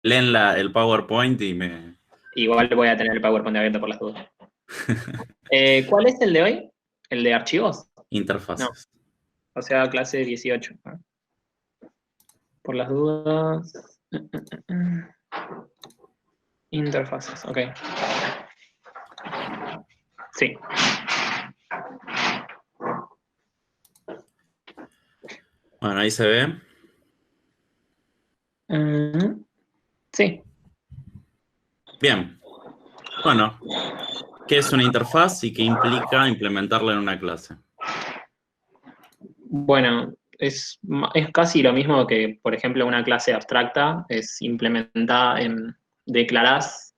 leen el PowerPoint y me... Igual voy a tener el PowerPoint abierto por las dudas. ¿Cuál es el de hoy? ¿El de archivos? No, Interfaces. o sea, clase 18. Por las dudas. Interfaces, ok. Sí. Bueno, ahí se ve. Sí. Bien. Bueno, ¿qué es una interfaz y qué implica implementarla en una clase? Bueno, es casi lo mismo que, por ejemplo, una clase abstracta. Es implementada declarás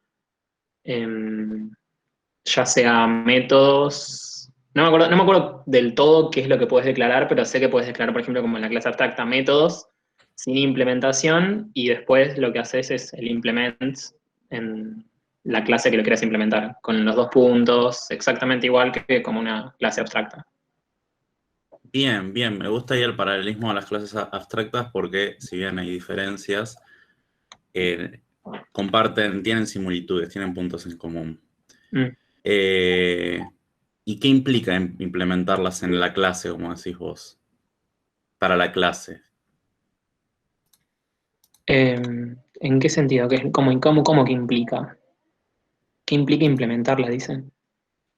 ya sea métodos. No me acuerdo del todo qué es lo que puedes declarar, pero sé que puedes declarar, por ejemplo, como en la clase abstracta, métodos sin implementación y después lo que haces es el implement en la clase que lo quieras implementar, con los dos puntos, exactamente igual que como una clase abstracta. Bien, bien. Me gusta ahí el paralelismo a las clases abstractas porque, si bien hay diferencias, tienen similitudes, tienen puntos en común. Mm. ¿Y qué implica implementarlas en la clase, como decís vos? Para la clase. ¿En qué sentido? ¿Cómo que implica? ¿Qué implica implementarla, dicen?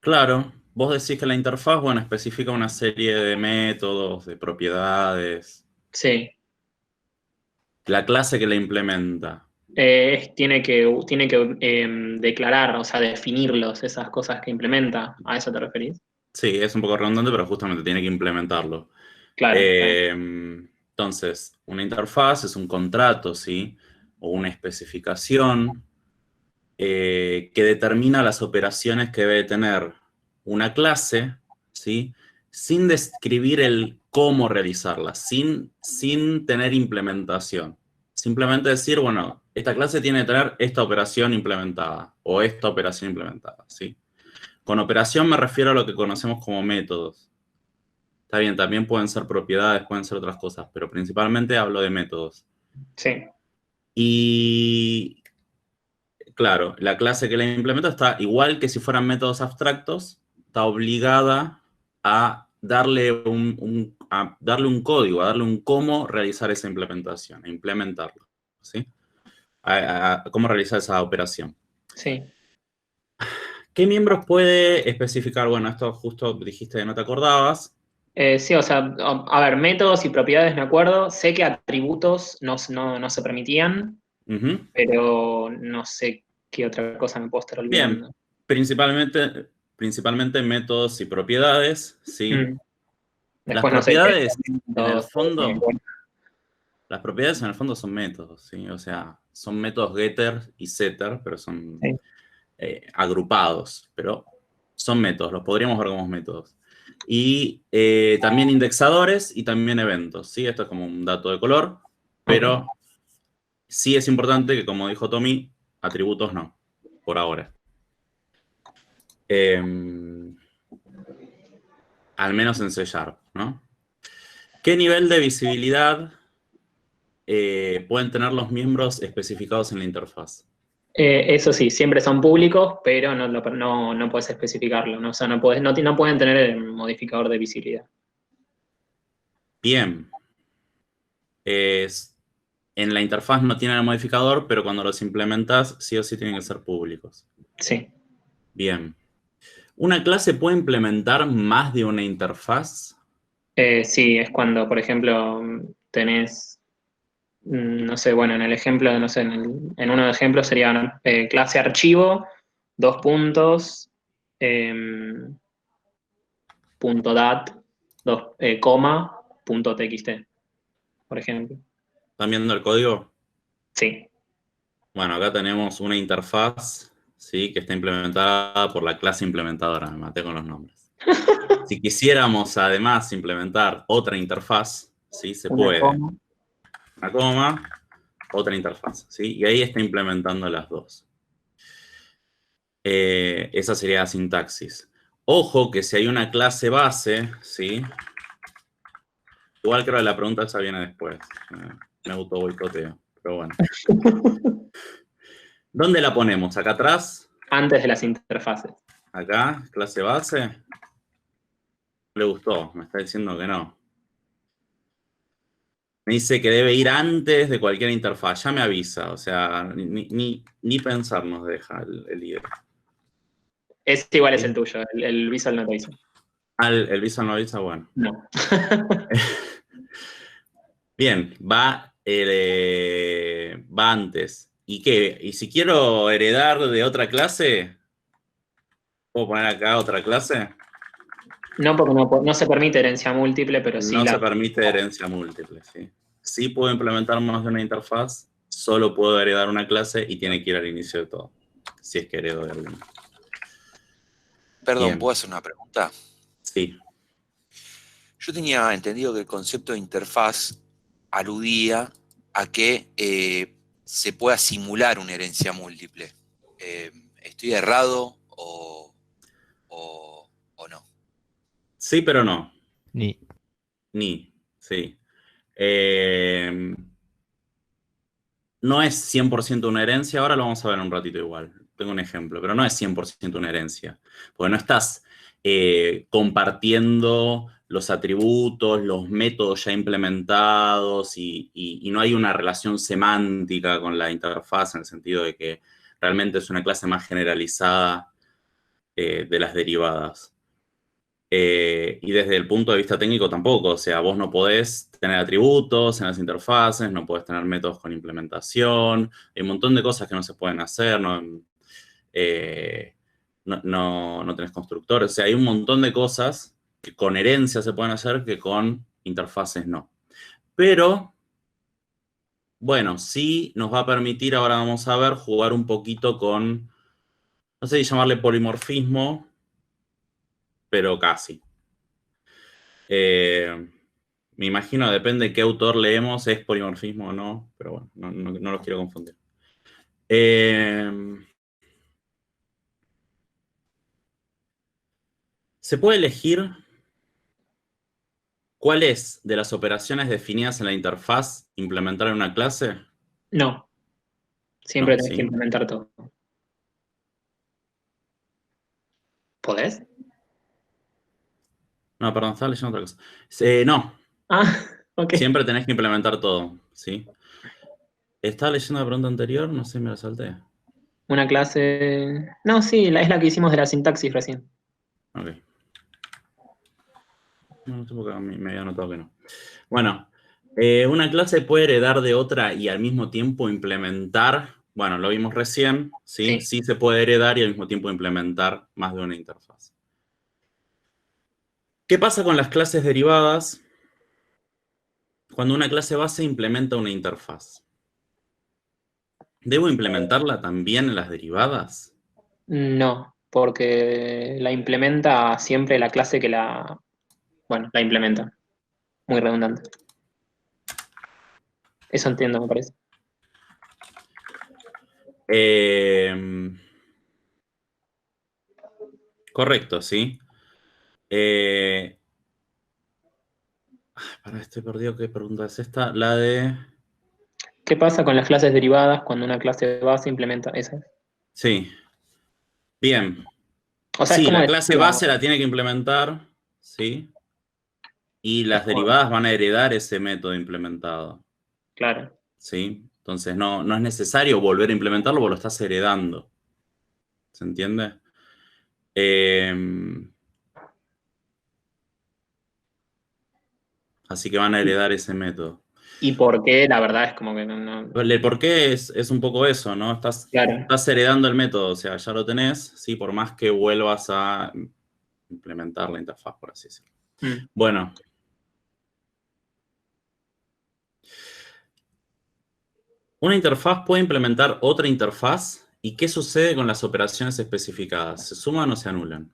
Claro, vos decís que la interfaz, bueno, especifica una serie de métodos, de propiedades. Sí. La clase que la implementa. Tiene que declarar, o sea, definirlos, esas cosas que implementa. ¿A eso te referís? Sí, es un poco redundante, pero justamente tiene que implementarlo. Claro, está bien. Entonces, una interfaz es un contrato, ¿sí? O una especificación que determina las operaciones que debe tener una clase, ¿sí? Sin describir el cómo realizarlas, sin tener implementación. Simplemente decir, bueno, esta clase tiene que tener esta operación implementada o esta operación implementada, ¿sí? Con operación me refiero a lo que conocemos como métodos. Está bien, también pueden ser propiedades, pueden ser otras cosas, pero principalmente hablo de métodos. Sí, Y claro, la clase que la implementa está igual que si fueran métodos abstractos, está obligada a darle a darle un código, a darle un cómo realizar esa implementación, a implementarlo, ¿sí? A cómo realizar esa operación. sí. ¿Qué miembros puede especificar? Bueno, esto justo dijiste que no te acordabas. Sí, o sea, a ver, métodos y propiedades me acuerdo. Sé que atributos no se permitían, Ujú. pero no sé qué otra cosa me puedo estar Bien, olvidando. principalmente métodos y propiedades, ¿sí? Mm. Las Después no sé qué. propiedades, en el Métodos, fondo, las propiedades en el fondo son métodos, ¿sí? O sea, son métodos getter y setter, pero son sí. agrupados, pero son métodos, los podríamos ver como métodos. Y también indexadores y también eventos, ¿sí? Esto es como un dato de color, Ok. pero sí es importante que, como dijo Tommy, atributos no, por ahora. Al menos en C Sharp, ¿no? ¿Qué nivel de visibilidad pueden tener los miembros especificados en la interfaz? Eso sí, siempre son públicos, pero no puedes especificarlo, ¿no? O sea, no pueden tener el modificador de visibilidad. Bien. En la interfaz no tienen el modificador, pero cuando los implementas, sí o sí tienen que ser públicos. Sí. Bien. ¿Una clase puede implementar más de una interfaz? Sí, es cuando, por ejemplo, tenés, no sé, bueno, en el ejemplo, no sé, en uno de ejemplos sería clase archivo, dos puntos, punto dat, coma, punto txt, por ejemplo. ¿Están viendo el código? Sí. Bueno, acá tenemos una interfaz, ¿sí? Que está implementada por la clase implementadora. Me maté con los nombres. Si quisiéramos además implementar otra interfaz, ¿sí? Se Una puede. coma. Una coma, otra interfaz, ¿sí? Y ahí está implementando las dos. Esa sería la sintaxis. Ojo que si hay una clase base, ¿sí? Igual creo que la pregunta esa viene después. Me auto boicoteo. pero bueno. ¿Dónde la ponemos? ¿Acá atrás? Antes de las interfaces. ¿Acá? ¿Clase base? No le gustó, me está diciendo que no. Me dice que debe ir antes de cualquier interfaz, ya me avisa, o sea, ni pensar nos deja el líder. Este igual es el tuyo, el Visual no te avisa. El Visual no avisa, bueno. No. Bien, va antes. ¿Y qué? ¿Y si quiero heredar de otra clase? ¿Puedo poner acá otra clase? No, porque no se permite herencia múltiple, pero sí No se permite herencia múltiple, sí. Sí puedo implementar más de una interfaz, solo puedo heredar una clase y tiene que ir al inicio de todo, si es que heredo de alguna. Perdón, Bien. ¿puedo hacer una pregunta? Sí. Yo tenía entendido que el concepto de interfaz aludía a que se pueda simular una herencia múltiple. ¿Estoy errado o no? Sí, pero no. Ni. Sí. No es 100% una herencia, ahora lo vamos a ver en un ratito igual. Tengo un ejemplo, pero no es 100% una herencia. Porque no estás compartiendo los atributos, los métodos ya implementados y no hay una relación semántica con la interfaz en el sentido de que realmente es una clase más generalizada de las derivadas. Y desde el punto de vista técnico tampoco, o sea, vos no podés tener atributos en las interfaces, no podés tener métodos con implementación, hay un montón de cosas que no se pueden hacer, no tenés constructores, o sea, hay un montón de cosas que con herencia se pueden hacer que con interfaces no. Pero, bueno, sí nos va a permitir, ahora vamos a ver, jugar un poquito con, no sé si llamarle polimorfismo, pero casi. Me imagino, depende de qué autor leemos, es polimorfismo o no, pero bueno, no los quiero confundir. ¿Se puede elegir cuáles de las operaciones definidas en la interfaz implementar en una clase? No. Siempre No, tenés que implementar todo. ¿Podés? No, perdón, estaba leyendo otra cosa. No. Ah, ok. Siempre tenés que implementar todo, ¿sí? Estaba leyendo la pregunta anterior, no sé, me la salté. Una clase... No, sí, es la que hicimos de la sintaxis recién. Ok. No sé por qué me había notado que no. Bueno, una clase puede heredar de otra y al mismo tiempo implementar, bueno, lo vimos recién, ¿sí? Sí se puede heredar y al mismo tiempo implementar más de una interfaz. ¿Qué pasa con las clases derivadas cuando una clase base implementa una interfaz? ¿Debo implementarla también en las derivadas? No, porque la implementa siempre la clase que la... Bueno, la implementa. Muy redundante. Eso entiendo, me parece. Correcto, sí. Para, estoy perdido, ¿qué pregunta es esta? La de... ¿Qué pasa con las clases derivadas cuando una clase base implementa esas? Sí. Bien. O sea, es Sí, como la decir, clase base la tiene que implementar, ¿sí? Y las derivadas van a heredar ese método implementado. Claro. ¿Sí? Entonces no es necesario volver a implementarlo porque lo estás heredando. ¿Se entiende? Así que van a heredar ese método. ¿Y por qué? La verdad es como que no... El por qué es un poco eso, ¿no? Estás heredando el método, o sea, ya lo tenés, ¿sí? Por más que vuelvas a implementar la interfaz, por así decirlo. Bueno. Una interfaz puede implementar otra interfaz. ¿Y qué sucede con las operaciones especificadas? ¿Se suman o se anulan?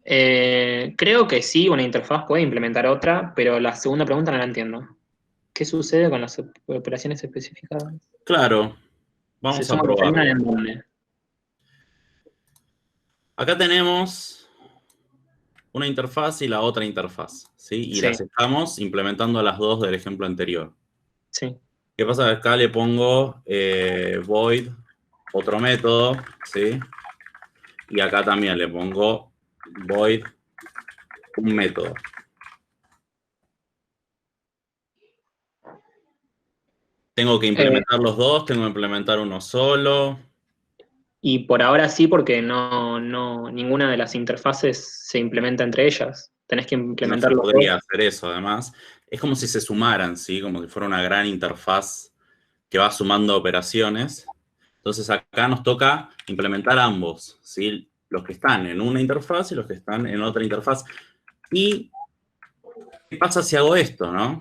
Creo que sí, una interfaz puede implementar otra, pero la segunda pregunta no la entiendo. ¿Qué sucede con las operaciones especificadas? Claro, ¿Se vamos a suman o se anulan probarlo. en dónde? Acá tenemos una interfaz y la otra interfaz, ¿sí? Y las estamos implementando las dos del ejemplo anterior. Sí. ¿Qué pasa? Acá le pongo void, otro método, ¿sí? Y acá también le pongo void, un método. Tengo que implementar los dos, tengo que implementar uno solo. Y por ahora sí, porque ninguna de las interfaces se implementa entre ellas. Tenés que No implementar se los dos. podría hacer eso, además. Es como si se sumaran, ¿sí? Como si fuera una gran interfaz que va sumando operaciones. Entonces acá nos toca implementar ambos, ¿sí? Los que están en una interfaz y los que están en otra interfaz. ¿Y qué pasa si hago esto, no?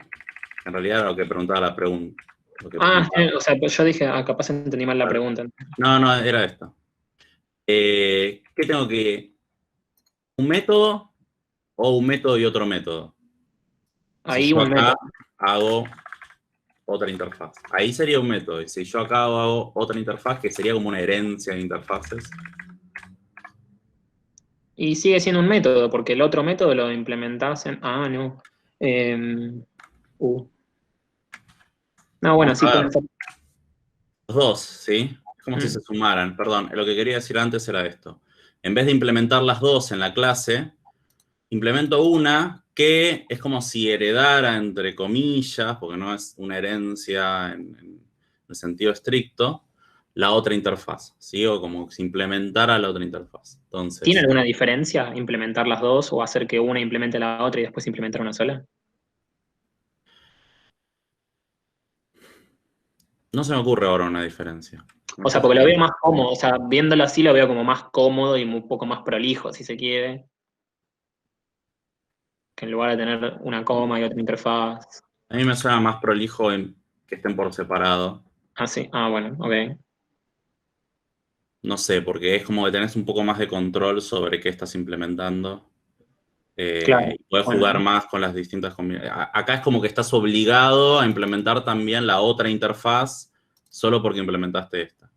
En realidad era lo que preguntaba la pregunta. O sea, pues yo dije, capaz entendí mal la pregunta. No, no, era esto. ¿Qué tengo que...? ¿Un método o un método y otro método? Si Ahí yo un acá método. hago otra interfaz. Ahí sería un método. Y si yo acá hago otra interfaz, que sería como una herencia de interfaces. Y sigue siendo un método, porque el otro método lo implementás en. Ah, no. Em, uh. No, bueno, Vamos sí a puede ver. ser. Los dos, ¿sí? Es como si se sumaran. Perdón, lo que quería decir antes era esto. En vez de implementar las dos en la clase, implemento una que es como si heredara, entre comillas, porque no es una herencia en el sentido estricto, la otra interfaz, ¿sí? O como si implementara la otra interfaz. ¿Tiene Entonces, alguna diferencia implementar las dos o hacer que una implemente la otra y después implementar una sola? no se me ocurre ahora una diferencia. O sea, porque lo veo más cómodo, o sea, viéndolo así lo veo como más cómodo y un poco más prolijo, si se quiere, que en lugar de tener una coma y otra interfaz. A mí me suena más prolijo en que estén por separado. Ah, sí, ah, bueno, ok. No sé, porque es como que tenés un poco más de control sobre qué estás implementando. Claro, Y puedes bueno, jugar más con las distintas combinaciones. Acá es como que estás obligado a implementar también la otra interfaz solo porque implementaste esta.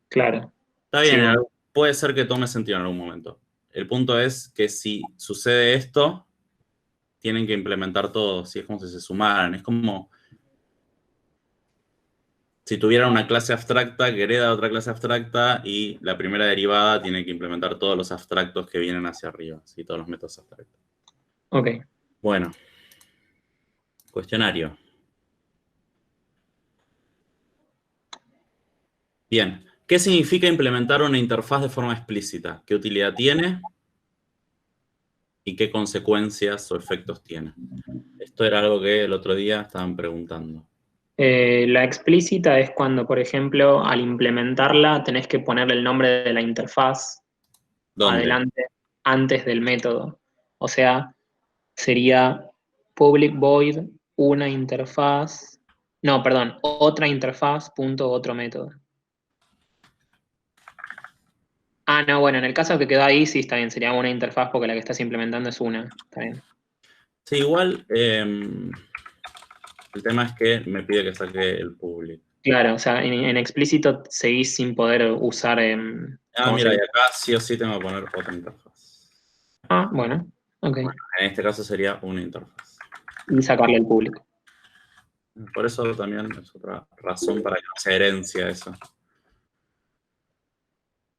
claro. Está Sí, bien, bueno, puede ser que tome sentido en algún momento. El punto es que si sucede esto, tienen que implementar todo. Si es como si se sumaran. Es como si tuvieran una clase abstracta que hereda otra clase abstracta y la primera derivada tiene que implementar todos los abstractos que vienen hacia arriba, ¿sí? Todos los métodos abstractos. ok. Bueno, cuestionario. Bien, ¿qué significa implementar una interfaz de forma explícita? ¿Qué utilidad tiene? ¿Y qué consecuencias o efectos tiene? Esto era algo que el otro día estaban preguntando. La explícita es cuando, por ejemplo, al implementarla tenés que ponerle el nombre de la interfaz ¿Dónde? adelante, antes del método. O sea, sería public void una interfaz, no, perdón, otra interfaz punto otro método. Ah, no, bueno, en el caso que quedó ahí, sí está bien, sería una interfaz porque la que estás implementando es una. Está bien. Sí, igual el tema es que me pide que saque el public. Claro, o sea, en explícito seguís sin poder usar, Ah, ¿cómo mira, y sería? acá sí o sí tengo que poner otra interfaz. Ah, bueno, ok. En este caso sería una interfaz. Y sacarle el público. Por eso también es otra razón para que no sea herencia eso.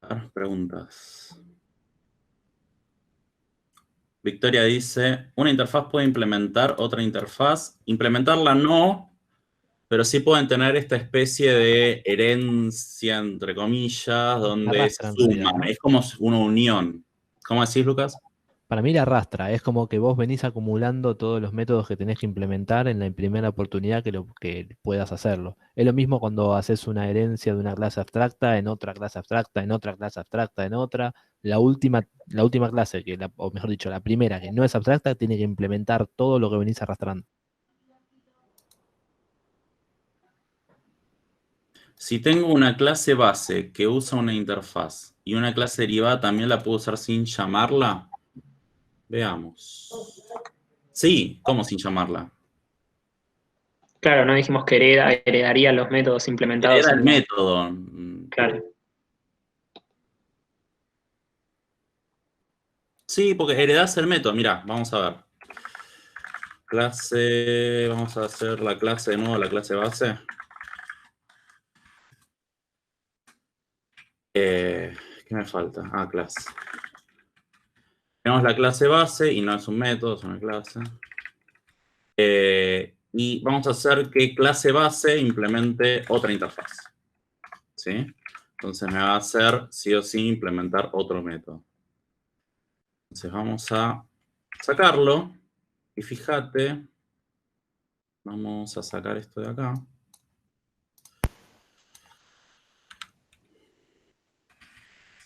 A ver, preguntas. Victoria dice, ¿una interfaz puede implementar otra interfaz? Implementarla no, pero sí pueden tener esta especie de herencia, entre comillas, donde se Arrastra en realidad, suman. ¿no? Es como una unión. ¿Cómo decís, Lucas? Para mí la arrastra, es como que vos venís acumulando todos los métodos que tenés que implementar en la primera oportunidad que puedas hacerlo. Es lo mismo cuando haces una herencia de una clase abstracta en otra clase abstracta, en otra clase abstracta, en otra. La última clase, o mejor dicho, la primera que no es abstracta, tiene que implementar todo lo que venís arrastrando. Si tengo una clase base que usa una interfaz y una clase derivada también la puedo usar sin llamarla, veamos. Sí, ¿cómo sin llamarla? Claro, no dijimos que heredaría los métodos implementados Era el en la. método. Claro. Sí, porque heredás el método. Mirá, vamos a ver. clase, vamos a hacer la clase de nuevo, la clase base. ¿Qué me falta? Ah, clase. Tenemos la clase base y no es un método, es una clase. Y vamos a hacer que clase base implemente otra interfaz. ¿Sí? Entonces me va a hacer sí o sí implementar otro método. Entonces vamos a sacarlo. Y fíjate, vamos a sacar esto de acá.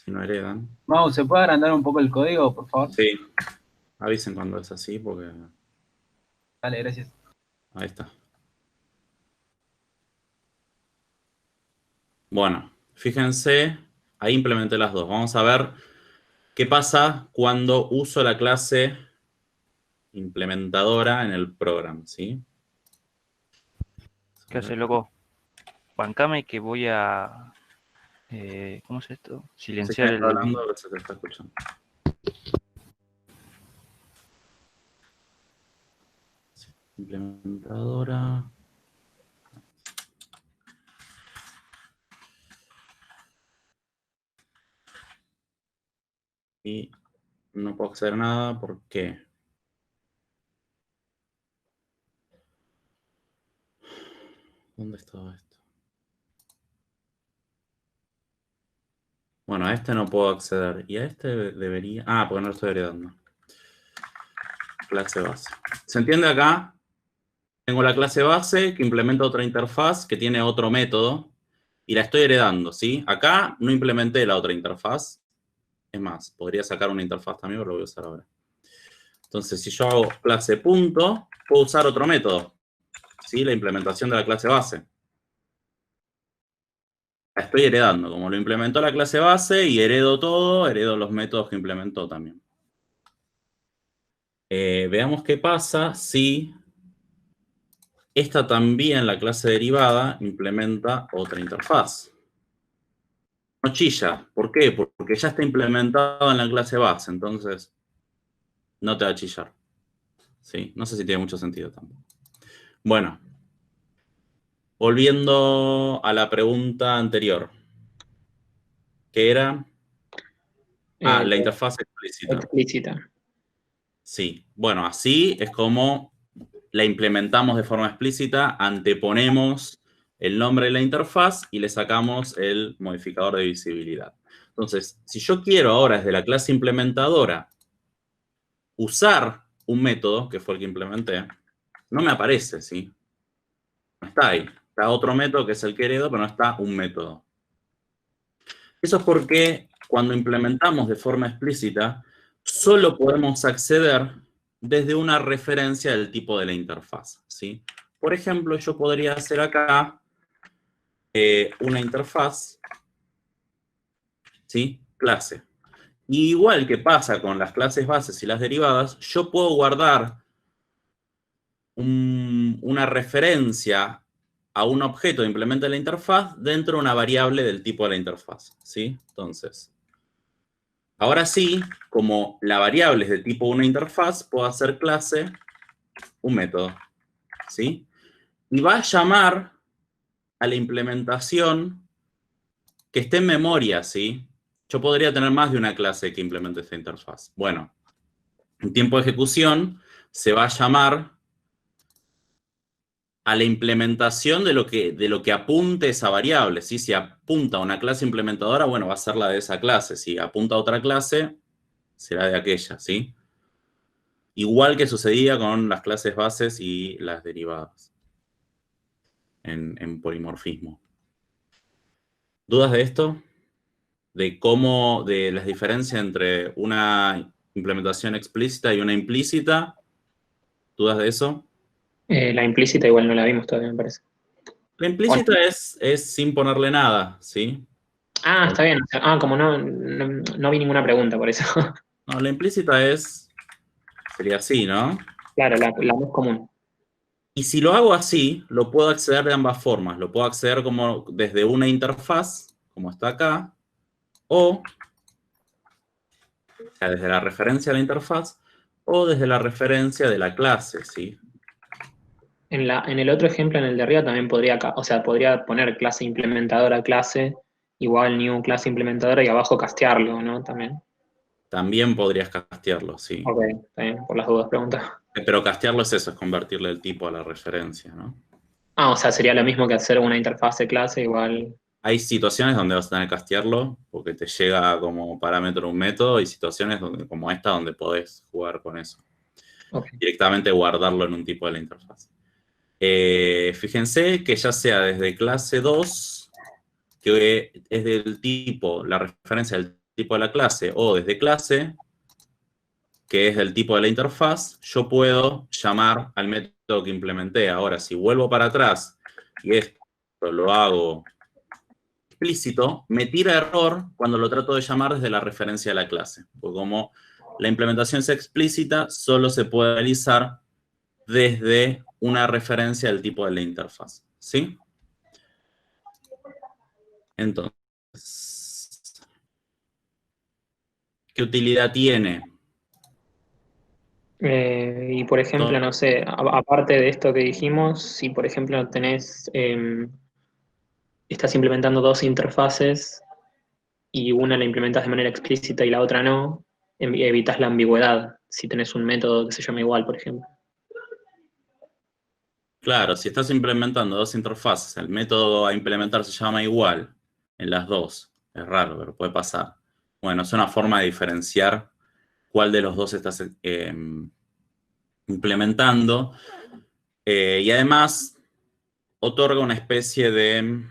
Si no heredan. Mau, ¿se puede agrandar un poco el código, por favor? Sí. Avisen cuando es así porque... Dale, gracias. Ahí está. Bueno, fíjense, ahí implementé las dos. Vamos a ver qué pasa cuando uso la clase implementadora en el programa, ¿sí? ¿Qué haces, loco? Bancame que voy a... ¿cómo es esto? Sí, Silenciar está el... hablando, a ver si te está escuchando. Sí, implementadora. Y no puedo hacer nada, ¿por qué? ¿Dónde estaba esto? Bueno, a este no puedo acceder. Y a este debería... Ah, porque no lo estoy heredando. Clase base. ¿Se entiende acá? Tengo la clase base que implementa otra interfaz que tiene otro método y la estoy heredando, ¿sí? Acá no implementé la otra interfaz. Es más, podría sacar una interfaz también, pero lo voy a usar ahora. Entonces, si yo hago clase punto, puedo usar otro método, ¿sí? La implementación de la clase base. La estoy heredando, como lo implementó la clase base y heredo todo, heredo los métodos que implementó también. Veamos qué pasa si esta también, la clase derivada, implementa otra interfaz. No chilla. ¿Por qué? Porque ya está implementado en la clase base, entonces no te va a chillar. ¿Sí? No sé si tiene mucho sentido tampoco. Bueno, volviendo a la pregunta anterior, que era... Ah, la interfaz explícita. Explícita. Sí, bueno, así es como la implementamos de forma explícita, anteponemos el nombre de la interfaz y le sacamos el modificador de visibilidad. Entonces, si yo quiero ahora desde la clase implementadora usar un método, que fue el que implementé, no me aparece, ¿sí? No está ahí. Está otro método que es el que heredo, pero no está un método. Eso es porque cuando implementamos de forma explícita, solo podemos acceder desde una referencia del tipo de la interfaz, ¿sí? Por ejemplo, yo podría hacer acá una interfaz, ¿sí? Clase. Y igual que pasa con las clases bases y las derivadas, yo puedo guardar una referencia a un objeto de implemento de la interfaz dentro de una variable del tipo de la interfaz, ¿sí? Entonces, ahora sí, como la variable es de tipo una interfaz, puedo hacer clase un método, ¿sí? Y va a llamar a la implementación que esté en memoria, ¿sí? Yo podría tener más de una clase que implemente esta interfaz. Bueno, en tiempo de ejecución se va a llamar a la implementación de lo que apunte esa variable, ¿sí? Si apunta a una clase implementadora, bueno, va a ser la de esa clase. Si apunta a otra clase, será de aquella, ¿sí? Igual que sucedía con las clases bases y las derivadas en polimorfismo. ¿Dudas de esto? De las diferencias entre una implementación explícita y una implícita. ¿Dudas de eso? La implícita igual no la vimos todavía, me parece. La implícita es sin ponerle nada, ¿sí? Ah, está bien. Como no vi ninguna pregunta por eso. No, la implícita sería así, ¿no? Claro, la más común. Y si lo hago así, lo puedo acceder de ambas formas. Lo puedo acceder como desde una interfaz, como está acá, o sea, desde la referencia a la interfaz, o desde la referencia de la clase, ¿sí? En el otro ejemplo, en el de arriba, también podría, o sea, podría poner clase implementadora clase, igual new clase implementadora y abajo castearlo, ¿no? También. También podrías castearlo, sí. Ok, está bien, por las dudas pregunta. Pero castearlo es eso, es convertirle el tipo a la referencia, ¿no? Ah, o sea, sería lo mismo que hacer una interfaz de clase, igual. Hay situaciones donde vas a tener que castearlo, porque te llega como parámetro un método, y situaciones como esta donde podés jugar con eso. Ok. Directamente guardarlo en un tipo de la interfaz. Fíjense que ya sea desde clase 2, que es del tipo, la referencia del tipo de la clase, o desde clase, que es del tipo de la interfaz, yo puedo llamar al método que implementé. Ahora, si vuelvo para atrás y esto lo hago explícito, me tira error cuando lo trato de llamar desde la referencia de la clase. Porque como la implementación es explícita, solo se puede realizar desde una referencia del tipo de la interfaz. ¿Sí? Entonces, ¿qué utilidad tiene? Y por ejemplo, no sé, aparte de esto que dijimos, si por ejemplo tenés, estás implementando dos interfaces y una la implementas de manera explícita y la otra no, evitas la ambigüedad si tenés un método que se llama igual, por ejemplo. Claro, si estás implementando dos interfaces, el método a implementar se llama igual en las dos. Es raro, pero puede pasar. Bueno, es una forma de diferenciar cuál de los dos estás implementando. Y además, otorga una especie de...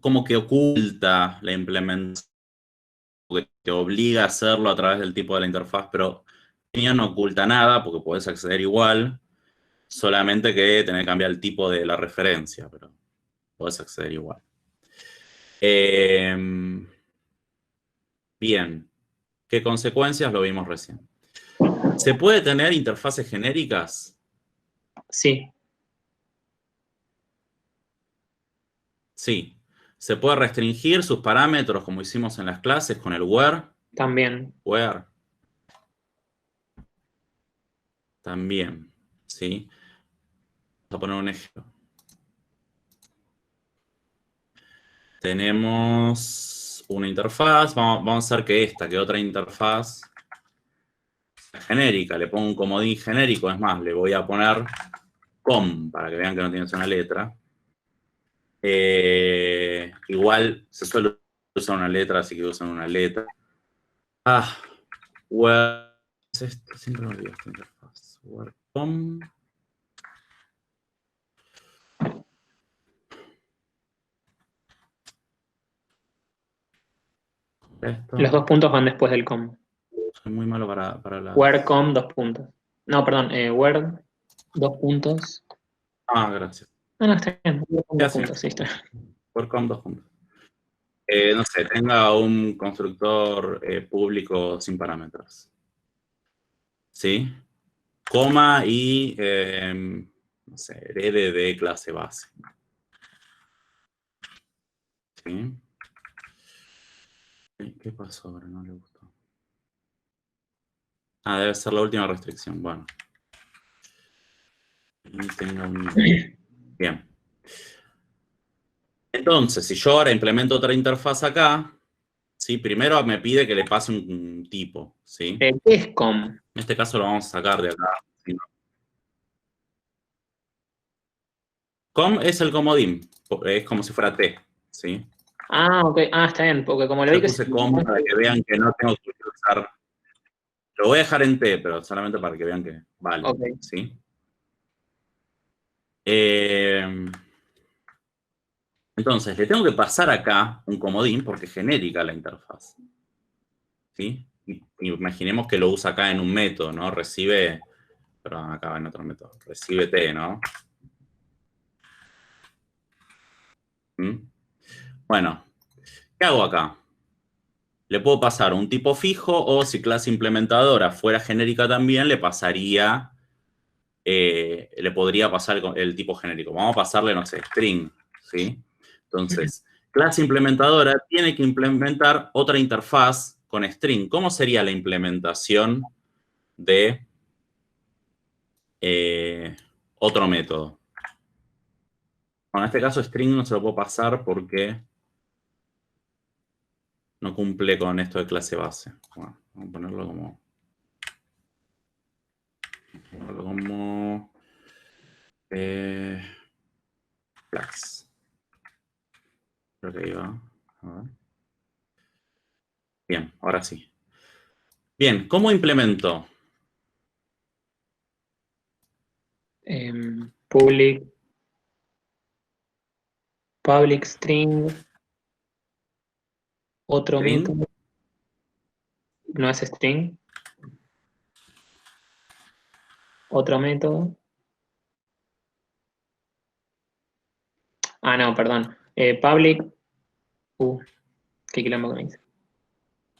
como que oculta la implementación, porque te obliga a hacerlo a través del tipo de la interfaz, pero no oculta nada, porque puedes acceder igual, solamente que tener que cambiar el tipo de la referencia, pero puedes acceder igual. Bien, ¿qué consecuencias? Lo vimos recién. ¿Se puede tener interfaces genéricas? Sí, Sí. ¿Se puede restringir sus parámetros como hicimos en las clases con el where? también. Where. También, ¿sí? Vamos a poner un ejemplo. Tenemos una interfaz, vamos a hacer que otra interfaz genérica, le pongo un comodín genérico, es más, le voy a poner com, para que vean que no tiene una letra. Igual se suele usar una letra, así que usan una letra. Where es esto, siempre me olvido esta interfaz. Where com. Esto. Los dos puntos van después del com. Soy muy malo para la... Where com, dos puntos. No, perdón, where, dos puntos. Gracias. No, está bien. Dos Sí. puntos, sí, está. Where com, dos puntos. No sé, tenga un constructor público sin parámetros. ¿Sí? Coma y, no sé, herede de clase base. ¿Sí? ¿Qué pasó ahora? No le gustó. Debe ser la última restricción. Bueno. Y tenga un... Bien. Entonces, si yo ahora implemento otra interfaz acá, ¿sí? Primero me pide que le pase un tipo, ¿sí? ¿Qué es com? En este caso lo vamos a sacar de acá. ¿Sí? Com es el comodín, es como si fuera T, ¿sí? Ah, ok. Ah, está bien, porque como lo vi Yo que puse com para que vean que no tengo que usar. Lo voy a dejar en T, pero solamente para que vean que vale, okay. ¿sí? Entonces, le tengo que pasar acá un comodín porque es genérica la interfaz. ¿Sí? Y imaginemos que lo usa acá en un método, ¿no? Recibe, perdón, acá en otro método, recibe T, ¿no? ¿Mm? Bueno, ¿qué hago acá? Le puedo pasar un tipo fijo o si clase implementadora fuera genérica también, le pasaría, le podría pasar el tipo genérico. Vamos a pasarle, no sé, string, ¿sí? Entonces, clase implementadora tiene que implementar otra interfaz con string. ¿Cómo sería la implementación de otro método. Bueno, en este caso string no se lo puedo pasar porque no cumple con esto de clase base. Bueno, vamos a ponerlo como flags. Creo que ahí va. A ver. Bien, ahora sí. Bien, ¿cómo implemento? Public string, otro String. método, no es string, otro método. Ah, no, perdón. Public, qué quilombo que me hice.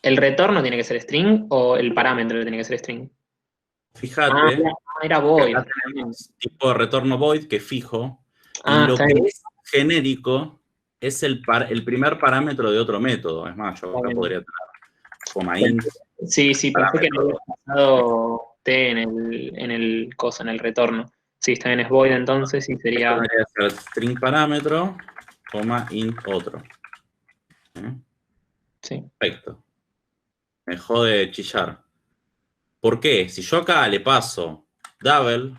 ¿El retorno tiene que ser string o el parámetro tiene que ser string? Fíjate, Era void. acá tenemos tipo de retorno void que es fijo, y lo está que bien. es genérico es el primer parámetro de otro método. Es más, yo acá podría tener coma int. Sí, pensé que no parámetro. había pasado T en el coso, en el retorno. Sí, está bien, es void entonces y sería. Esto tendría que ser string parámetro, coma int otro. Sí. Perfecto. Me jode de chillar. ¿Por qué? Si yo acá le paso double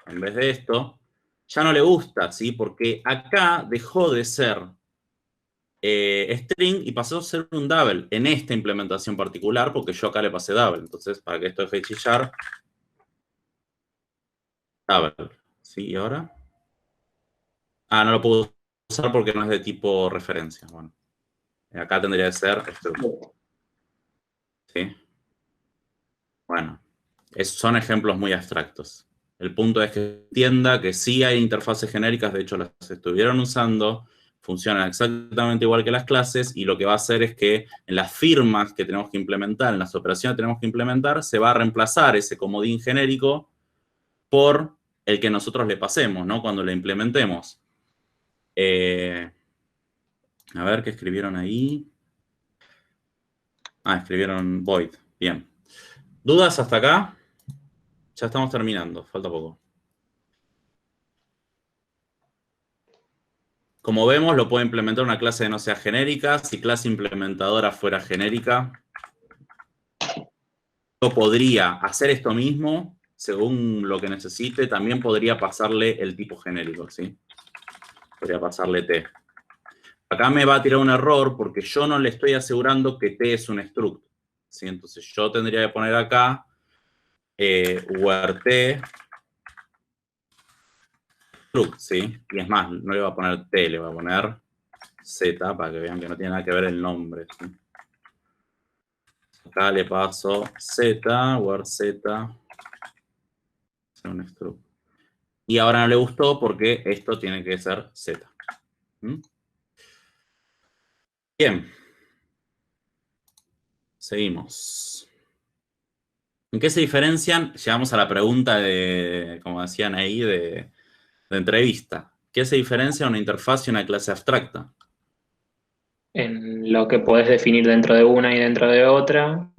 en vez de esto, ya no le gusta, ¿sí? Porque acá dejó de ser string y pasó a ser un double en esta implementación particular, porque yo acá le pasé double. Entonces, para que esto deje de chillar, double. ¿Sí? ¿Y ahora? Ah, no lo puedo usar porque no es de tipo referencia. Bueno, acá tendría que ser struct. ¿Sí? Bueno, son ejemplos muy abstractos. El punto es que entienda que sí hay interfaces genéricas, de hecho las estuvieron usando, funcionan exactamente igual que las clases, y lo que va a hacer es que en las firmas que tenemos que implementar, en las operaciones que tenemos que implementar, se va a reemplazar ese comodín genérico por el que nosotros le pasemos, ¿no? Cuando le implementemos. A ver, ¿qué escribieron ahí? Ah, escribieron void. Bien. ¿Dudas hasta acá? Ya estamos terminando, falta poco. Como vemos, lo puede implementar una clase que no sea genérica. Si clase implementadora fuera genérica, yo podría hacer esto mismo, según lo que necesite. También podría pasarle el tipo genérico, ¿sí? Podría pasarle T. Acá me va a tirar un error porque yo no le estoy asegurando que T es un struct, ¿sí? Entonces yo tendría que poner acá where T struct, ¿sí? Y es más, no le voy a poner T, le voy a poner Z para que vean que no tiene nada que ver el nombre, ¿sí? Acá le paso Z, where Z, un struct. Y ahora no le gustó porque esto tiene que ser Z. ¿Mm? Bien. Seguimos. ¿En qué se diferencian? Llegamos a la pregunta de, como decían ahí, de entrevista. ¿Qué se diferencia una interfaz y una clase abstracta? En lo que podés definir dentro de una y dentro de otra.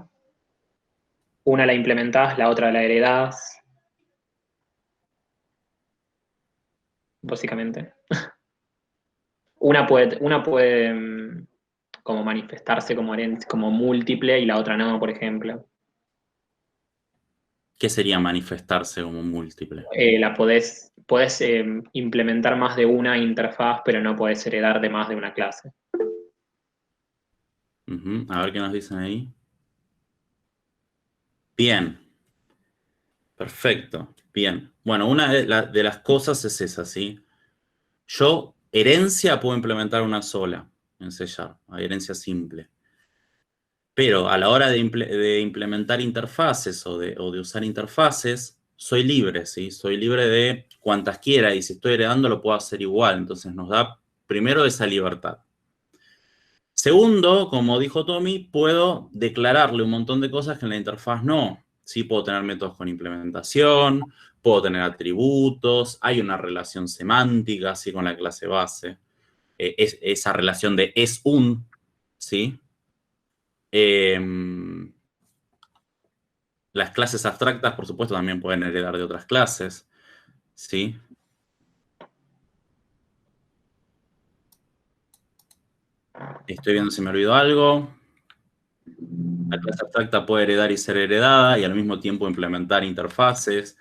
Una la implementás, la otra la heredás. Básicamente. Una puede como manifestarse como múltiple y la otra no, por ejemplo. ¿Qué sería manifestarse como múltiple? Podés implementar más de una interfaz, pero no podés heredar de más de una clase. A ver qué nos dicen ahí. Bien. Perfecto. Bien. Bueno, una de las cosas es esa, ¿sí? Yo, herencia, puedo implementar una sola en C#, hay herencia simple. Pero a la hora de implementar interfaces o de usar interfaces, soy libre, ¿sí? Soy libre de cuantas quiera, y si estoy heredando lo puedo hacer igual. Entonces nos da, primero, esa libertad. Segundo, como dijo Tommy, puedo declararle un montón de cosas que en la interfaz no. Sí, puedo tener métodos con implementación, puedo tener atributos, hay una relación semántica, así con la clase base. Esa relación de es un, ¿sí? Las clases abstractas, por supuesto, también pueden heredar de otras clases, ¿sí? Estoy viendo si me olvidó algo. La clase abstracta puede heredar y ser heredada y al mismo tiempo implementar interfaces.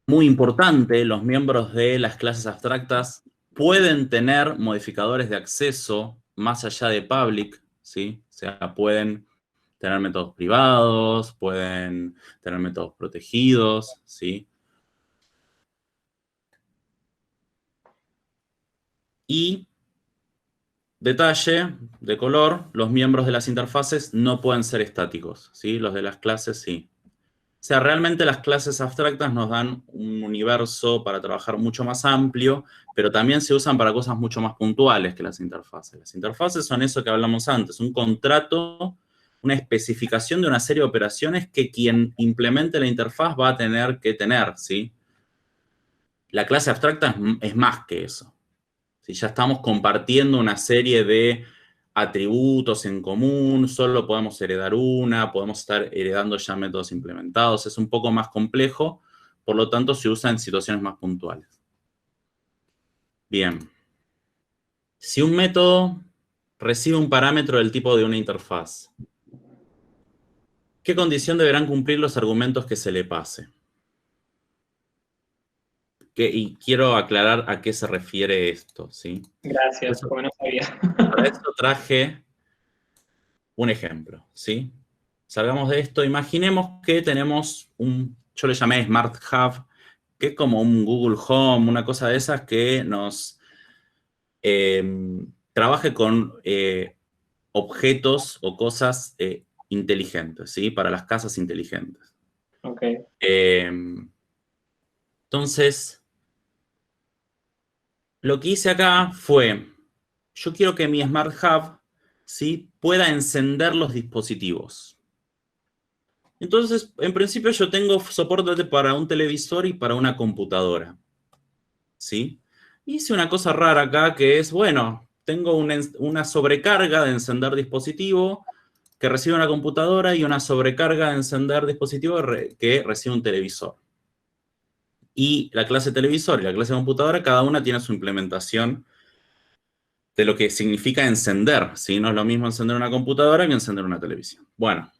Muy importante, los miembros de las clases abstractas pueden tener modificadores de acceso más allá de public, ¿sí? O sea, pueden tener métodos privados, pueden tener métodos protegidos, ¿sí? Y, detalle de color, los miembros de las interfaces no pueden ser estáticos, ¿sí? Los de las clases sí. O sea, realmente las clases abstractas nos dan un universo para trabajar mucho más amplio, pero también se usan para cosas mucho más puntuales que las interfaces. Las interfaces son eso que hablamos antes, un contrato, una especificación de una serie de operaciones que quien implemente la interfaz va a tener que tener, ¿sí? La clase abstracta es más que eso. Si ya estamos compartiendo una serie de atributos en común, solo podemos heredar una, podemos estar heredando ya métodos implementados, es un poco más complejo, por lo tanto se usa en situaciones más puntuales. Bien. Si un método recibe un parámetro del tipo de una interfaz, ¿qué condición deberán cumplir los argumentos que se le pase? Y quiero aclarar a qué se refiere esto, ¿sí? Gracias, Eso- porque no sabía. Para esto traje un ejemplo, ¿sí? Salgamos de esto. Imaginemos que tenemos yo le llamé Smart Hub, que es como un Google Home, una cosa de esas que nos trabaje con objetos o cosas inteligentes, ¿sí? Para las casas inteligentes. Ok. Entonces, lo que hice acá fue, yo quiero que mi Smart Hub, ¿sí? Pueda encender los dispositivos. Entonces, en principio yo tengo soporte para un televisor y para una computadora, ¿sí? Hice una cosa rara acá que es, bueno, tengo una sobrecarga de encender dispositivo que recibe una computadora y una sobrecarga de encender dispositivo que recibe un televisor. Y la clase televisor y la clase computadora, cada una tiene su implementación de lo que significa encender, ¿sí? No es lo mismo encender una computadora que encender una televisión. Bueno.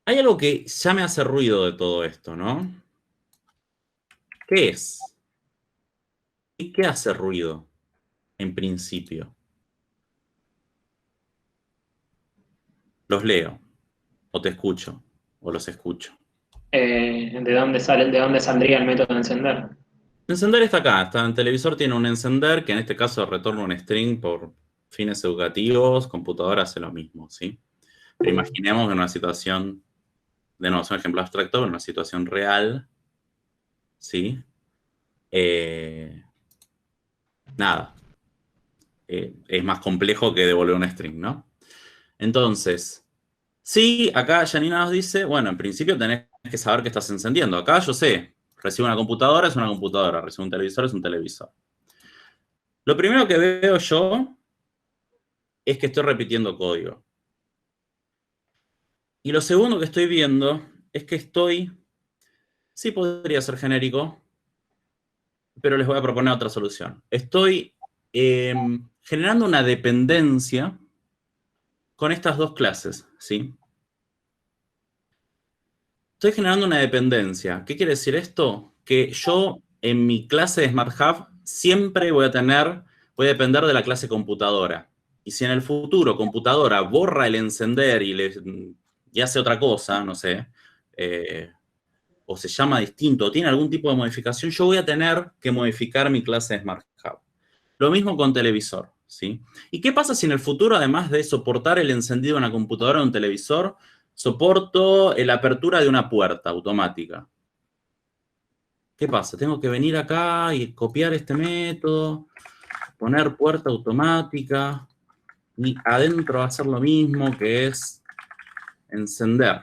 Hay algo que ya me hace ruido de todo esto, ¿no? ¿Qué es? ¿Y qué hace ruido, en principio? Los leo, o te escucho, o los escucho. ¿De dónde saldría el método de encender? Encender está acá, el televisor tiene un encender, que en este caso retorna un string por fines educativos, computadora hace lo mismo, ¿sí? Pero imaginemos que en una situación, de nuevo, es un ejemplo abstracto, en una situación real, ¿sí? Nada. Es más complejo que devolver un string, ¿no? Entonces, sí, acá Janina nos dice, bueno, en principio tenés que saber que estás encendiendo. Acá yo sé, recibo una computadora, es una computadora, recibo un televisor, es un televisor. Lo primero que veo yo es que estoy repitiendo código. Y lo segundo que estoy viendo es que sí podría ser genérico, pero les voy a proponer otra solución. Estoy generando una dependencia con estas dos clases, ¿sí? Estoy generando una dependencia. ¿Qué quiere decir esto? Que yo en mi clase de Smart Hub siempre voy a depender de la clase computadora. Y si en el futuro computadora borra el encender y hace otra cosa, no sé, o se llama distinto, o tiene algún tipo de modificación, yo voy a tener que modificar mi clase de Smart Hub. Lo mismo con televisor, ¿sí? ¿Y qué pasa si en el futuro, además de soportar el encendido de una computadora o un televisor, soporto la apertura de una puerta automática? ¿Qué pasa? Tengo que venir acá y copiar este método, poner puerta automática y adentro hacer lo mismo, que es encender,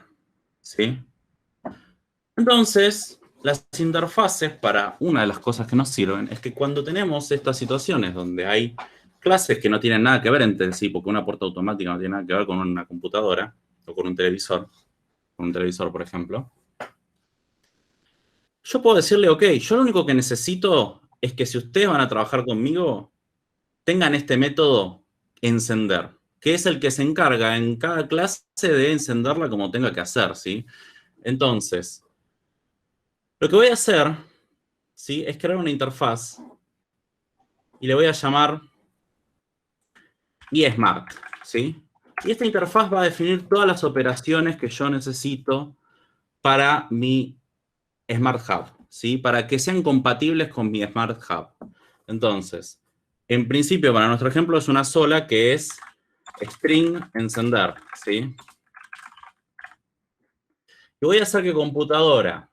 ¿sí? Entonces, las interfaces, para una de las cosas que nos sirven, es que cuando tenemos estas situaciones donde hay clases que no tienen nada que ver entre sí, porque una puerta automática no tiene nada que ver con una computadora o con un televisor, por ejemplo. Yo puedo decirle, ok, yo lo único que necesito es que si ustedes van a trabajar conmigo, tengan este método encender, que es el que se encarga en cada clase de encenderla como tenga que hacer, ¿sí? Entonces, lo que voy a hacer, ¿sí?, es crear una interfaz y le voy a llamar eSmart, ¿sí? Y esta interfaz va a definir todas las operaciones que yo necesito para mi Smart Hub, ¿sí? Para que sean compatibles con mi Smart Hub. Entonces, en principio, para nuestro ejemplo, es una sola que es string encender, ¿sí? Y voy a hacer que computadora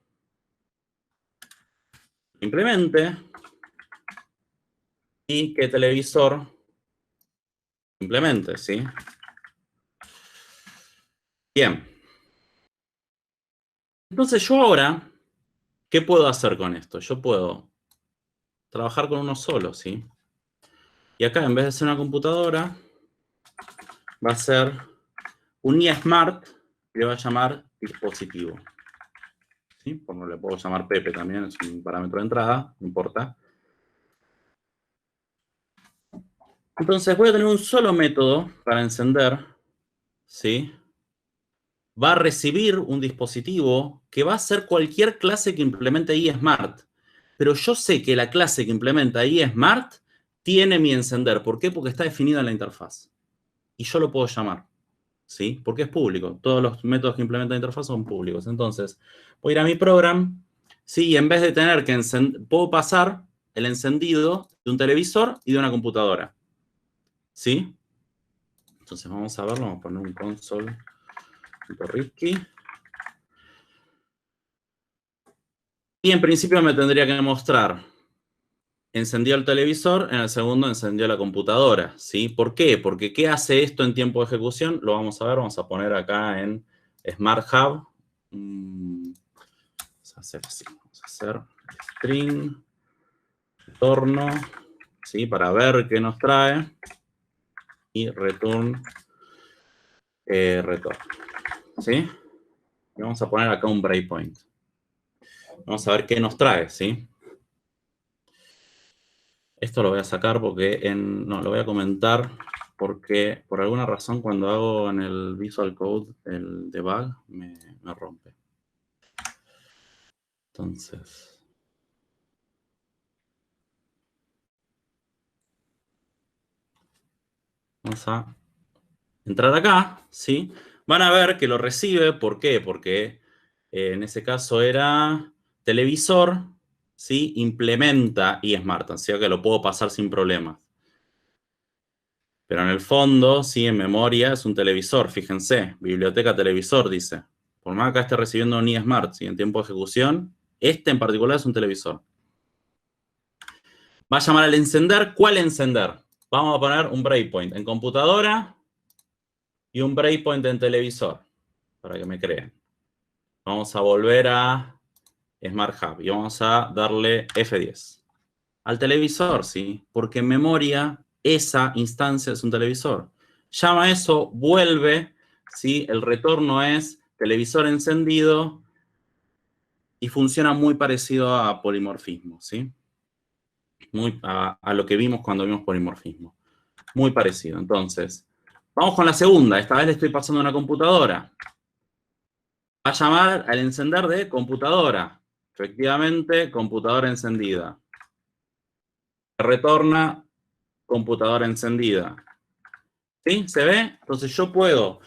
implemente y que televisor implemente, ¿sí? Bien. Entonces yo ahora, ¿qué puedo hacer con esto? Yo puedo trabajar con uno solo, ¿sí? Y acá, en vez de ser una computadora, va a ser un eSmart, que le va a llamar dispositivo. ¿Sí? Como le puedo llamar Pepe también, es un parámetro de entrada, no importa. Entonces voy a tener un solo método para encender, ¿sí? Va a recibir un dispositivo que va a ser cualquier clase que implemente eSmart. Pero yo sé que la clase que implementa eSmart tiene mi encender. ¿Por qué? Porque está definida en la interfaz. Y yo lo puedo llamar, ¿sí? Porque es público. Todos los métodos que implementa la interfaz son públicos. Entonces, voy a ir a mi program, ¿sí? Y en vez de tener que puedo pasar el encendido de un televisor y de una computadora, ¿sí? Entonces vamos a verlo, vamos a poner un console.risky. Y en principio me tendría que mostrar, encendió el televisor, en el segundo encendió la computadora, ¿sí? ¿Por qué? Porque ¿qué hace esto en tiempo de ejecución? Lo vamos a ver, vamos a poner acá en Smart Hub. Vamos a hacer así, vamos a hacer string, retorno, ¿sí? Para ver qué nos trae. Y return, retorno, ¿sí? Y vamos a poner acá un breakpoint. Vamos a ver qué nos trae, ¿sí? Esto lo voy a sacar porque no, lo voy a comentar porque por alguna razón cuando hago en el Visual Code el debug me rompe. Entonces, vamos a entrar acá, ¿sí? Van a ver que lo recibe, ¿por qué? Porque en ese caso era televisor, ¿sí? Implementa eSmart, o sea que lo puedo pasar sin problemas. Pero en el fondo, sí, en memoria es un televisor, fíjense, biblioteca televisor, dice. Por más que acá esté recibiendo un eSmart, ¿sí? En tiempo de ejecución, este en particular es un televisor. Va a llamar al encender, ¿cuál encender? Vamos a poner un breakpoint en computadora y un breakpoint en televisor, para que me creen. Vamos a volver a Smart Hub y vamos a darle F10. Al televisor, ¿sí? Porque en memoria esa instancia es un televisor. Llama eso, vuelve, ¿sí? El retorno es televisor encendido y funciona muy parecido a polimorfismo, ¿sí? A lo que vimos cuando vimos polimorfismo. Muy parecido. Entonces, vamos con la segunda. Esta vez le estoy pasando a una computadora. Va a llamar al encender de computadora. Efectivamente, computadora encendida. Retorna computadora encendida. ¿Sí? ¿Se ve? Entonces yo puedo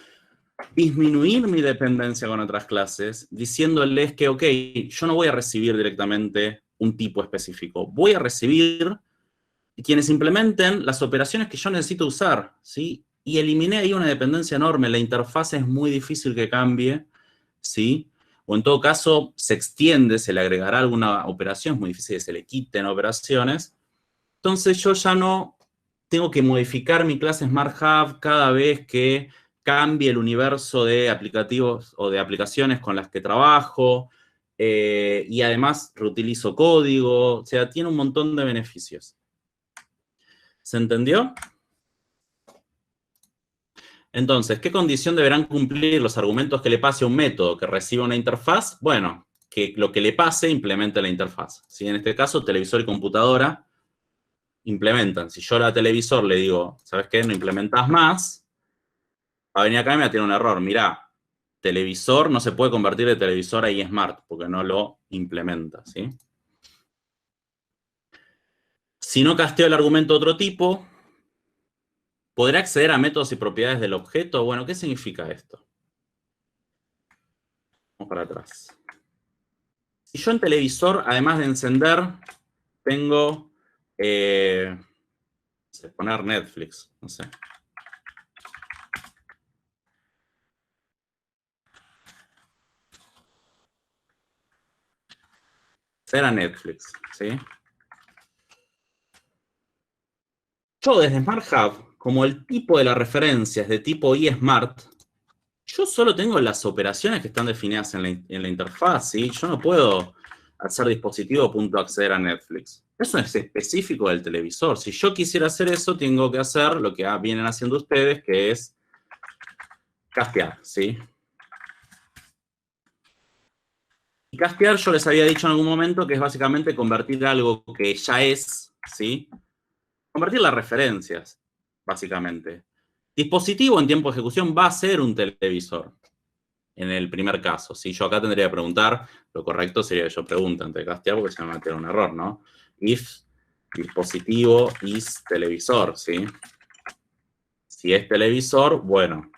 disminuir mi dependencia con otras clases diciéndoles que, ok, yo no voy a recibir directamente un tipo específico. Voy a recibir quienes implementen las operaciones que yo necesito usar, ¿sí? Y eliminé ahí una dependencia enorme. La interfaz es muy difícil que cambie, ¿sí? O en todo caso, se extiende, se le agregará alguna operación, es muy difícil que se le quiten operaciones. Entonces yo ya no tengo que modificar mi clase Smart Hub cada vez que cambie el universo de aplicativos o de aplicaciones con las que trabajo, y además reutilizo código, o sea, tiene un montón de beneficios. ¿Se entendió? Entonces, ¿qué condición deberán cumplir los argumentos que le pase a un método que reciba una interfaz? Bueno, que lo que le pase implemente la interfaz. ¿Sí? En este caso, televisor y computadora implementan. Si yo a televisor le digo, ¿sabes qué? No implementas más, va a venir acá y me va a tirar un error. Mirá, televisor no se puede convertir de televisor a eSmart porque no lo implementa, ¿sí? Si no casteo el argumento de otro tipo, ¿podrá acceder a métodos y propiedades del objeto? Bueno, ¿qué significa esto? Vamos para atrás. Si yo en televisor, además de encender, tengo, poner Netflix, no sé. Acceder a Netflix, ¿sí? Yo desde Smart Hub, como el tipo de la referencia es de tipo eSmart, yo solo tengo las operaciones que están definidas en la interfaz, ¿sí? Yo no puedo hacer dispositivo.acceder a Netflix. Eso es específico del televisor. Si yo quisiera hacer eso, tengo que hacer lo que vienen haciendo ustedes, que es castear, ¿sí? Y castear, yo les había dicho en algún momento que es básicamente convertir algo que ya es, ¿sí? Convertir las referencias, básicamente. Dispositivo en tiempo de ejecución va a ser un televisor, en el primer caso. ¿Sí? Yo acá tendría que preguntar, lo correcto sería que yo pregunte antes de castear, porque se me va a meter un error, ¿no? If dispositivo is televisor, ¿sí? Si es televisor, bueno.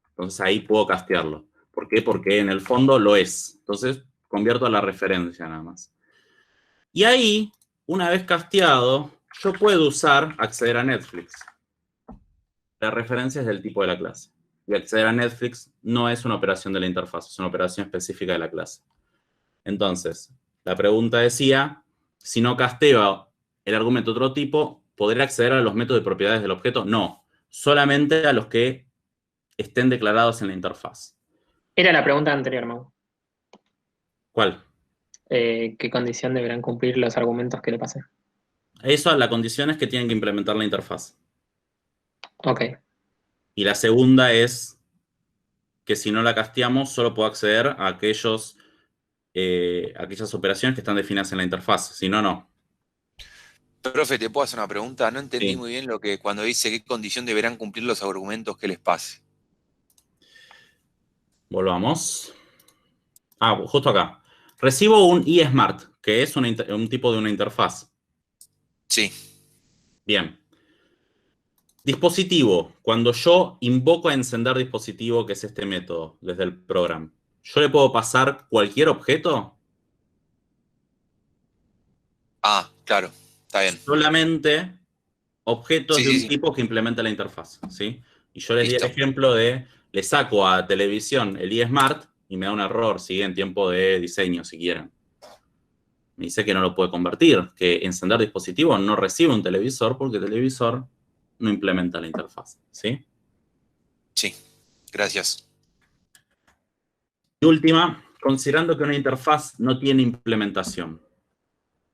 Entonces ahí puedo castearlo. ¿Por qué? Porque en el fondo lo es. Entonces convierto a la referencia nada más. Y ahí, una vez casteado, yo puedo usar acceder a Netflix. La referencia es del tipo de la clase. Y acceder a Netflix no es una operación de la interfaz, es una operación específica de la clase. Entonces, la pregunta decía, si no casteo el argumento de otro tipo, ¿podré acceder a los métodos y propiedades del objeto? No, solamente a los que estén declarados en la interfaz. Era la pregunta anterior, Mau. ¿Cuál? ¿Qué condición deberán cumplir los argumentos que le pasé? Eso, la condición es que tienen que implementar la interfaz. Ok. Y la segunda es que si no la casteamos, solo puedo acceder a aquellas operaciones que están definidas en la interfaz. Si no, no. Profe, ¿te puedo hacer una pregunta? No entendí Sí. muy bien lo que cuando dice qué condición deberán cumplir los argumentos que les pase. Volvamos. Justo acá. Recibo un eSmart, que es un tipo de una interfaz. Sí. Bien. Dispositivo. Cuando yo invoco a encender dispositivo, que es este método, desde el programa, ¿yo le puedo pasar cualquier objeto? Claro. Está bien. Solamente objetos Sí, de un sí. tipo que implementa la interfaz, ¿sí? Y yo les di el Listo. ejemplo de, le saco a televisión el eSmart y me da un error, ¿sí? En tiempo de diseño, si quieren. Me dice que no lo puede convertir, que encender dispositivo no recibe un televisor porque el televisor no implementa la interfaz, ¿sí? Sí. Gracias. Y última, considerando que una interfaz no tiene implementación.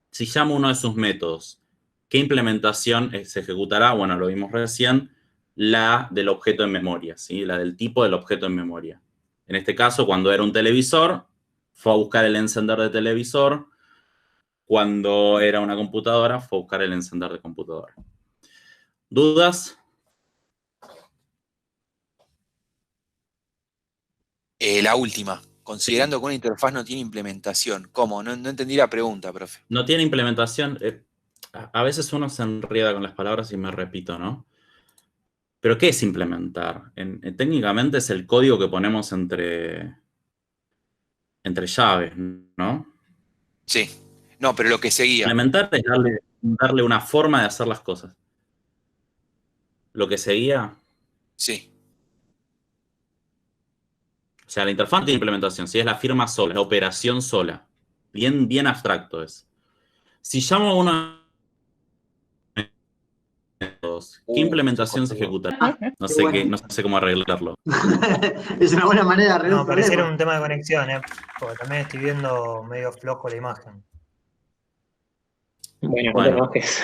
Si llamo uno de sus métodos, ¿qué implementación se ejecutará? Bueno, lo vimos recién, la del objeto en memoria, ¿sí? La del tipo del objeto en memoria. En este caso, cuando era un televisor, fue a buscar el encender de televisor. Cuando era una computadora, fue a buscar el encender de computadora. ¿Dudas? La última. Considerando que una interfaz no tiene implementación. ¿Cómo? No entendí la pregunta, profe. No tiene implementación. A veces uno se enreda con las palabras y me repito, ¿no? ¿Pero qué es implementar? Técnicamente es el código que ponemos entre llaves, ¿no? Sí. No, pero lo que seguía. Implementar es darle una forma de hacer las cosas. Lo que seguía, Sí. o sea, la interfaz no tiene implementación, ¿sí? Es la firma sola, es la operación sola. Bien, bien abstracto es. Si llamo a uno de métodos, ¿qué implementación se ejecutará? No sé cómo arreglarlo. Es una buena manera de arreglar No, un pareciera problema. un tema de conexión, porque también estoy viendo medio flojo la imagen. Bueno, no te Bueno. enojes.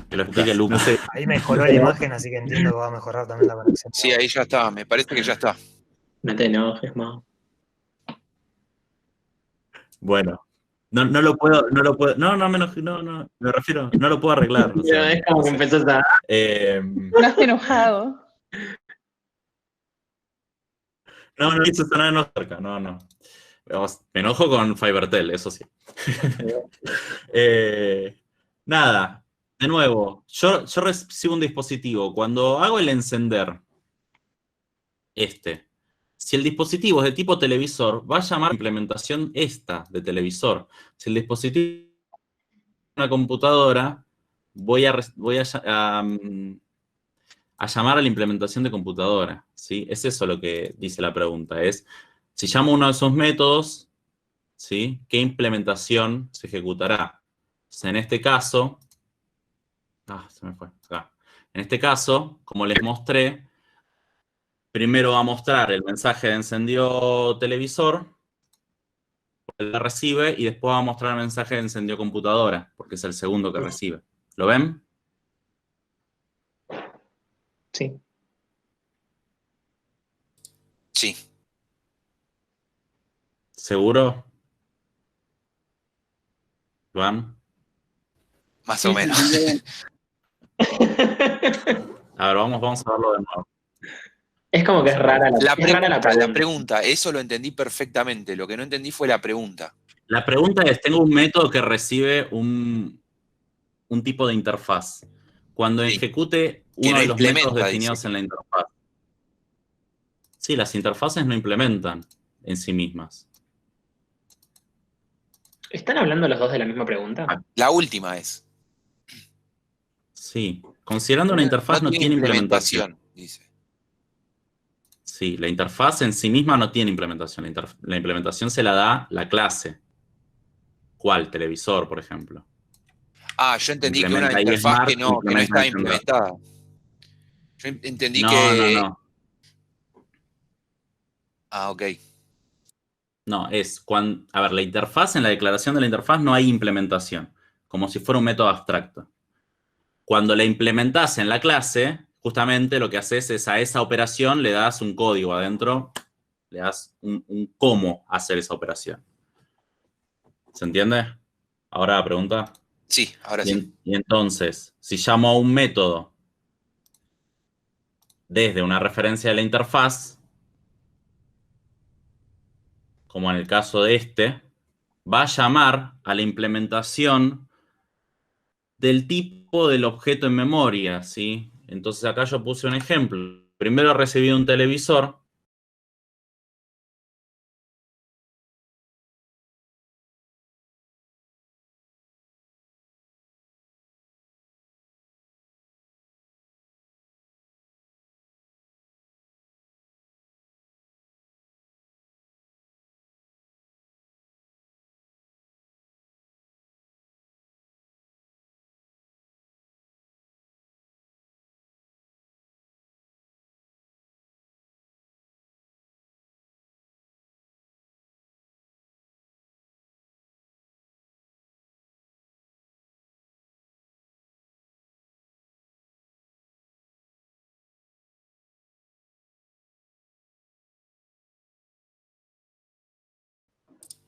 Que lo explique Lucas. Ahí mejoró la imagen, así que entiendo que va a mejorar también la conexión. Sí, ahí ya está, me parece que ya está. No te enojes, Mau. Bueno, no lo puedo, me refiero, no lo puedo arreglar. O sea, Es como que empezás a... Estás enojado. no hice sonar no cerca, no. Me enojo con FiberTel, eso sí. Nada, de nuevo, yo recibo un dispositivo. Cuando hago el encender, si el dispositivo es de tipo televisor, va a llamar a la implementación esta de televisor. Si el dispositivo es una computadora, voy a llamar a la implementación de computadora, ¿sí? Es eso lo que dice la pregunta, es, si llamo uno de esos métodos, ¿sí? ¿Qué implementación se ejecutará? Entonces, en este caso, se me fue, acá. En este caso, como les mostré, primero va a mostrar el mensaje de encendió televisor, la recibe, y después va a mostrar el mensaje de encendió computadora, porque es el segundo que recibe. ¿Lo ven? Sí. Sí. ¿Seguro? ¿Van? Más o menos. A ver, vamos a verlo de nuevo. Es como que es rara La es rara la pregunta. pregunta, eso lo entendí perfectamente. Lo que no entendí fue la pregunta. La pregunta es, tengo un método que recibe un tipo de interfaz. Cuando Sí. ejecute Que uno no de los métodos implementa, definidos dice. en la interfaz. Sí, las interfaces no implementan en sí mismas. ¿Están hablando los dos de la misma pregunta? La última es. Sí. Considerando una interfaz no tiene implementación. Dice. Sí, la interfaz en sí misma no tiene implementación. La implementación se la da la clase. ¿Cuál? Televisor, por ejemplo. Ah, yo entendí que una Implementa interfaz iSmart, que no implementa está encender. implementada. Yo entendí No, que... no. Ah, ok. No, a ver, la interfaz, en la declaración de la interfaz no hay implementación, como si fuera un método abstracto. Cuando la implementas en la clase, justamente lo que haces es a esa operación le das un código adentro, le das un cómo hacer esa operación. ¿Se entiende? Ahora la pregunta. Sí, ahora sí. Y entonces, si llamo a un método desde una referencia de la interfaz, como en el caso de va a llamar a la implementación del tipo del objeto en memoria, ¿sí? Entonces acá yo puse un ejemplo. Primero recibí un televisor.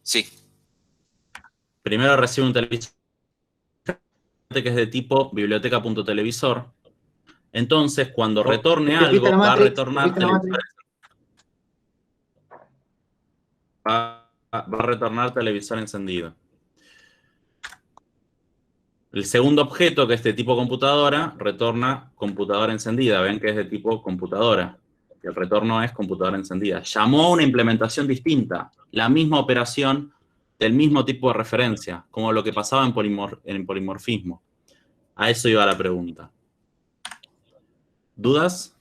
Sí. Primero recibo un televisor que es de tipo biblioteca.televisor. Entonces, cuando retorne algo, va a retornar televisor encendido. El segundo objeto, que es de tipo computadora, retorna computadora encendida. Ven que es de tipo computadora. El retorno es computadora encendida. Llamó a una implementación distinta. La misma operación del mismo tipo de referencia, como lo que pasaba en polimorfismo. A eso iba la pregunta. ¿Dudas?